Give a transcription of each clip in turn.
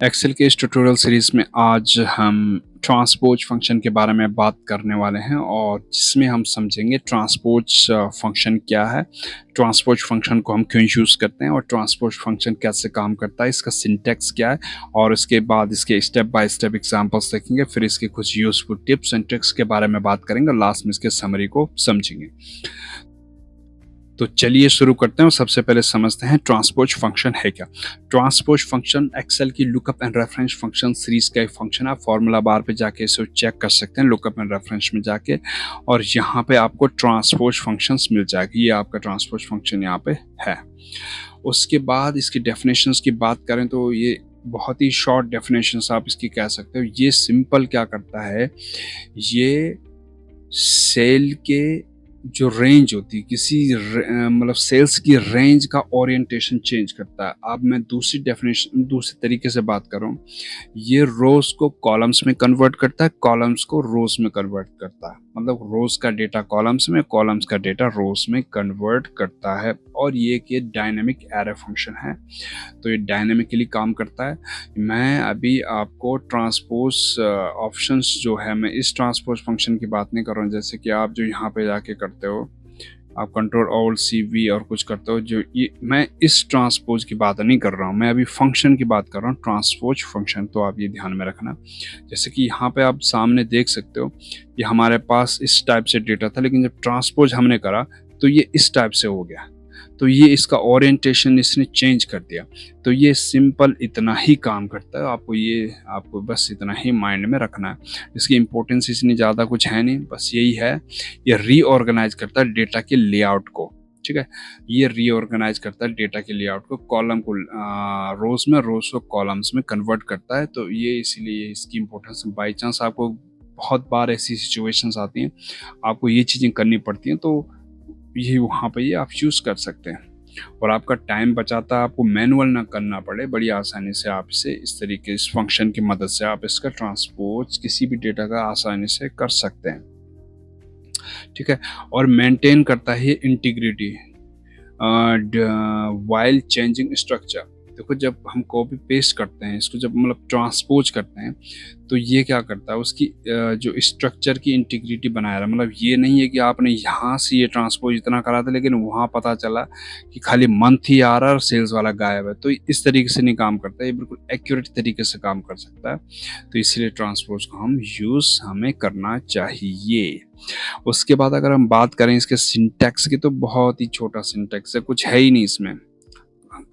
Excel के इस tutorial series में आज हम ट्रांसपोज फंक्शन के बारे में बात करने वाले हैं और जिसमें हम समझेंगे ट्रांसपोज फंक्शन क्या है, ट्रांसपोज फंक्शन को हम क्यों यूज़ करते हैं और ट्रांसपोज फंक्शन कैसे काम करता है, इसका सिंटैक्स क्या है और इसके बाद इसके स्टेप बाय स्टेप एग्जांपल्स देखेंगे। फिर इसके कुछ यूजफुल टिप्स एंड ट्रिक्स के बारे में बात करेंगे और लास्ट में इसके समरी को समझेंगे। तो चलिए शुरू करते हैं और सबसे पहले समझते हैं ट्रांसपोज फंक्शन है क्या। ट्रांसपोज फंक्शन एक्सेल की lookup and reference function series का एक फंक्शन है। फॉर्मूला बार पे जाके इसे चेक कर सकते हैं लुकअप एंड रेफरेंस में जाके, और यहाँ पे आपको ट्रांसपोज फंक्शंस मिल जाएगी। ये आपका ट्रांसपोज फंक्शन यहाँ पे है। उसके बाद इसकी डेफिनेशंस की बात करें तो ये बहुत ही शॉर्ट डेफिनेशंस आप इसकी कह सकते हो। ये सिंपल क्या करता है, ये सेल के जो रेंज होती है किसी मतलब सेल्स की रेंज का ओरिएंटेशन चेंज करता है। अब मैं दूसरी डेफिनेशन दूसरे तरीके से बात करूं, ये रोज को कॉलम्स में कन्वर्ट करता है, कॉलम्स को रोज में कन्वर्ट करता है। मतलब रोज का डेटा कॉलम्स में, कॉलम्स का डेटा रोज में कन्वर्ट करता है। और ये कि डायनेमिक एरे फंक्शन है, तो ये डायनेमिकली काम करता है। मैं अभी आपको ट्रांसपोज ऑप्शंस जो है, मैं इस ट्रांसपोज फंक्शन की बात नहीं कर रहा हूँ जैसे कि आप जो यहाँ पे जाके करते हो, आप कंट्रोल ऑल्ट सी वी और कुछ करते हो, जो ये मैं इस ट्रांसपोज की बात नहीं कर रहा हूँ, मैं अभी फंक्शन की बात कर रहा हूँ, ट्रांसपोज फंक्शन। तो आप ये ध्यान में रखना। जैसे कि यहाँ पे आप सामने देख सकते हो, ये हमारे पास इस टाइप से डेटा था, लेकिन जब ट्रांसपोज हमने करा तो ये इस टाइप से हो गया। तो ये इसका ओरिएंटेशन इसने चेंज कर दिया। तो ये सिंपल इतना ही काम करता है। आपको बस इतना ही माइंड में रखना है। इसकी इंपॉर्टेंस इतनी ज़्यादा कुछ है नहीं, बस यही है, ये रीऑर्गेनाइज करता है डेटा के लेआउट को। ठीक है, ये रीऑर्गेनाइज करता है डेटा के लेआउट को, कॉलम को रोज में, रोज को कॉलम्स में कन्वर्ट करता है। तो ये इसीलिए इसकी इंपॉर्टेंस। बाई चांस आपको बहुत बार ऐसी सिचुएशंस आती हैं, आपको ये चीज़ें करनी पड़ती हैं, तो ये वहाँ पे ये आप यूज़ कर सकते हैं और आपका टाइम बचाता है। आपको मैनुअल ना करना पड़े, बड़ी आसानी से आप इसे इस तरीके, इस फंक्शन की मदद से आप इसका ट्रांसपोज किसी भी डेटा का आसानी से कर सकते हैं। ठीक है, और मेंटेन करता है इंटीग्रिटी वाइल चेंजिंग स्ट्रक्चर। देखो, जब हम कॉपी पेस्ट करते हैं, इसको जब मतलब ट्रांसपोज करते हैं, तो ये क्या करता है, उसकी जो स्ट्रक्चर की इंटीग्रिटी बनाया रहा। मतलब ये नहीं है कि आपने यहाँ से ये ट्रांसपोज इतना करा था लेकिन वहाँ पता चला कि खाली मंथ ही आ रहा है और सेल्स वाला गायब है। तो इस तरीके से नहीं काम करता है, ये बिल्कुल एक्यूरेट तरीके से काम कर सकता है। तो इसलिए ट्रांसपोज को हमें करना चाहिए। उसके बाद अगर हम बात करें इसके सिंटैक्स की, तो बहुत ही छोटा सिंटैक्स है, कुछ है ही नहीं इसमें।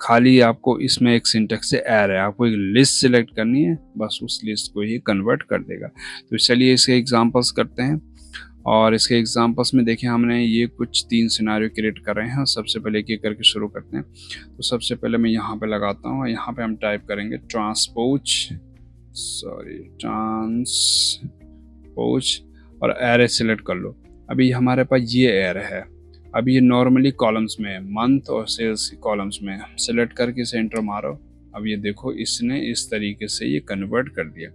खाली आपको इसमें एक सिंटैक्स है एरे, आपको एक लिस्ट सिलेक्ट करनी है, बस उस लिस्ट को ही कन्वर्ट कर देगा। तो चलिए इसके एग्जांपल्स करते हैं। और इसके एग्जांपल्स में देखें, हमने ये कुछ 3 सिनारियो क्रिएट कर रहे हैं। सबसे पहले एक एक करके शुरू करते हैं। तो सबसे पहले मैं यहाँ पे लगाता हूँ, यहाँ पे हम टाइप करेंगे ट्रांसपोज और एरे सिलेक्ट कर लो। अभी हमारे पास ये एरे है, अभी ये नॉर्मली कॉलम्स में है, मंथ और सेल्स कॉलम्स में है। सेलेक्ट करके इसे एंटर मारो। अब ये देखो, इसने इस तरीके से ये कन्वर्ट कर दिया।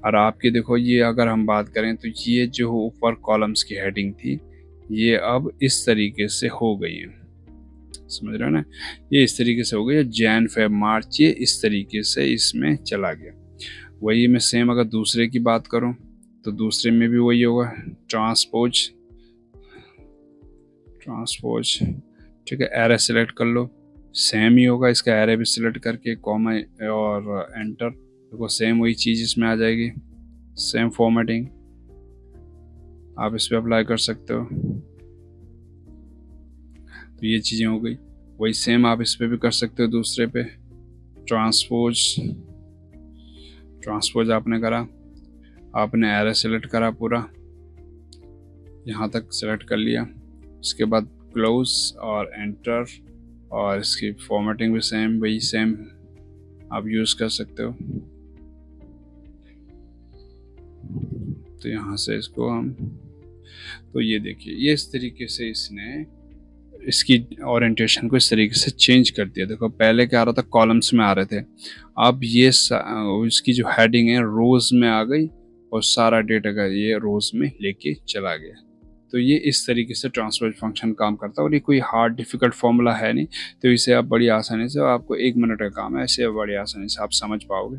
और आपके देखो, ये अगर हम बात करें तो ये जो ऊपर कॉलम्स की हेडिंग थी, ये अब इस तरीके से हो गई है। समझ रहे हो ना, ये इस तरीके से हो गई है। जैन फेब मार्च ये इस तरीके से इसमें चला गया। वही मैं सेम अगर दूसरे की बात करूं तो दूसरे में भी वही होगा, ट्रांसपोज। ठीक है, एरे सिलेक्ट कर लो, सेम ही होगा। इसका एरे भी सिलेक्ट करके कॉमा और एंटर, देखो सेम वही चीज़ इसमें आ जाएगी। सेम फॉर्मेटिंग आप इस पर अप्लाई कर सकते हो। तो ये चीज़ें हो गई। वही सेम आप इस पर भी कर सकते हो, दूसरे पे। ट्रांसपोज आपने करा, आपने एरे सेलेक्ट करा पूरा, यहाँ तक सेलेक्ट कर लिया। उसके बाद क्लोज और एंटर, और इसकी फॉर्मेटिंग भी सेम, वही सेम आप यूज़ कर सकते हो। तो यहाँ से इसको हम, तो ये देखिए, ये इस तरीके से इसने इसकी ओरिएंटेशन को इस तरीके से चेंज कर दिया। देखो, पहले क्या आ रहा था, कॉलम्स में आ रहे थे, अब ये इसकी जो हेडिंग है रोज में आ गई और सारा डेटा का ये रोज में लेके चला गया। तो ये इस तरीके से ट्रांसपोज फंक्शन काम करता है और ये कोई हार्ड डिफ़िकल्ट फार्मूला है नहीं, तो इसे आप बड़ी आसानी से, आपको 1 मिनट का काम है, इसे बड़ी आसानी से आप समझ पाओगे।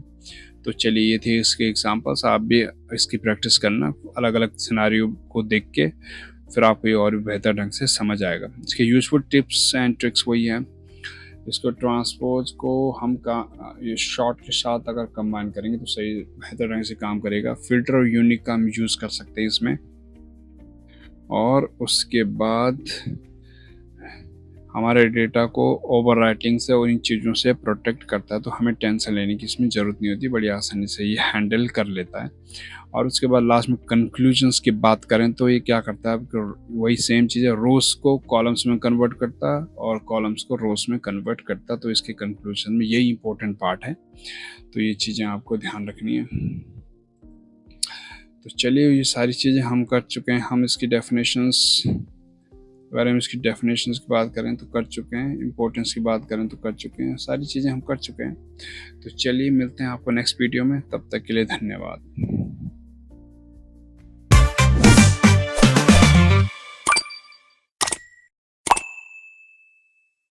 तो चलिए ये थे इसके एग्जांपल्स, आप भी इसकी प्रैक्टिस करना अलग-अलग सिनेरियो को देख के, फिर आपको ये और भी बेहतर ढंग से समझ आएगा। इसके यूज़फुल टिप्स एंड ट्रिक्स वही हैं, इसको ट्रांसपोज को हम ये शॉर्ट के साथ अगर कंबाइन करेंगे तो सही बेहतर ढंग से काम करेगा। फ़िल्टर और यूनिक का हम यूज़ कर सकते हैं इसमें, और उसके बाद हमारे डेटा को ओवरराइटिंग से और इन चीज़ों से प्रोटेक्ट करता है, तो हमें टेंशन लेने की इसमें ज़रूरत नहीं होती, बड़ी आसानी से ये हैंडल कर लेता है। और उसके बाद लास्ट में कंक्लूजन्स की बात करें तो ये क्या करता है, वही सेम चीज़ है, रोज़ को कॉलम्स में कन्वर्ट करता है और कॉलम्स को रोज़ में कन्वर्ट करता है, तो इसके कंक्लूजन में यही इंपॉर्टेंट पार्ट है, तो ये चीज़ें आपको ध्यान रखनी है। तो चलिए ये सारी चीज़ें हम कर चुके हैं, हम इसकी डेफिनेशंस, अगर हम इसकी डेफिनेशंस की बात करें तो कर चुके हैं, इंपॉर्टेंस की बात करें तो कर चुके हैं, सारी चीज़ें हम कर चुके हैं। तो चलिए मिलते हैं आपको नेक्स्ट वीडियो में, तब तक के लिए धन्यवाद।